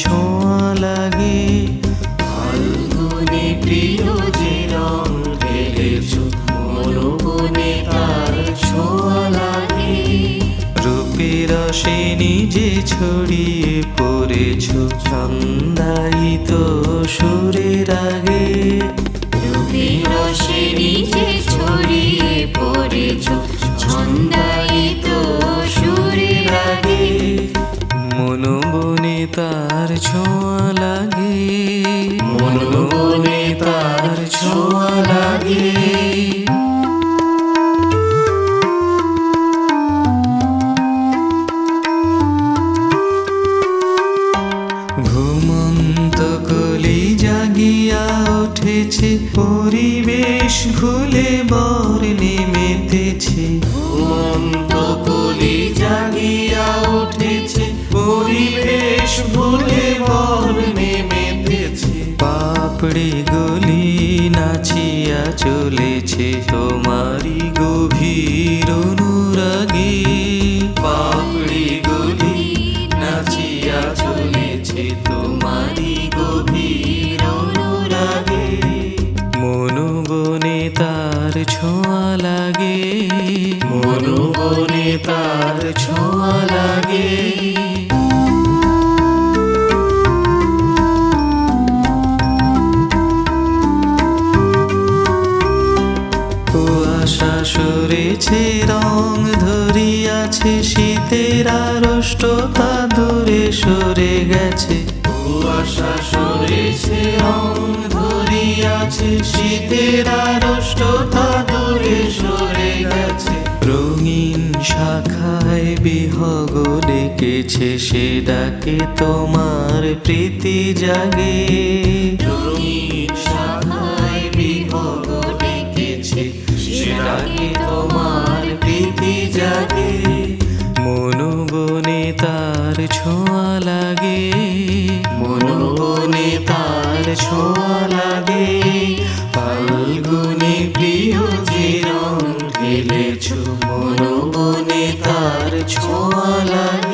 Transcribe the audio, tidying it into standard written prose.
ছোঁয়া লাগে। ফাল্গুনে প্রিয় যে রং ঢেলেছ, মন বনে তার ছোঁয়া লাগে। রূপের রসে নিজে ছড়িয়ে পড়েছ, ছন্দায়িত সুরের আগে। রূপের রসে নিজে ছড়িয়ে পড়েছ, ছন্দায়িত সুরের আগে। মন বনে তার ছোঁয়া লাগে, মন বনে তার ছোঁয়া লাগে। ঘুমন্ত কলি জাগিয়া উঠেছে, পরিবেশ ভুলে বর্ণে মেতেছে। ঘুমন্ত কলি জাগিয়া উঠেছে, পরিবেশ ভুলে বর্ণে মেতেছে। পাপড়ি গলি নাচিয়া চলেছে তোমারি গভীর অনুরাগে। পাপড়ি গলি নাচিয়া চলেছে তোমারি গভীর অনুরাগে। মন বনে তার ছোঁয়া লাগে, মন বনে তার ছোঁয়া লাগে। কুয়াশা সরেছে, রং ধরিয়াছে, শীতের আড়ষ্টতা দূরে সরে গেছে। কুয়াশা সরেছে, রং ধরিয়াছে, শীতের আড়ষ্টতা দূরে সরে গেছে। রঙিন শাখায় বিহগ ডেকেছে, সে ডাকে তোমার প্রীতি জাগে। রঙিন শাখায় বিহগ ডেকেছে, সে ডাকে তোমার প্রীতি জাগে। মন বনে তার ছোঁয়া লাগে, মন বনে তার ছোঁয়া লাগে। ফাল্গুনে প্রিয় যে রং ঢেলেছ, মন বনে তার ছোঁয়া লাগে।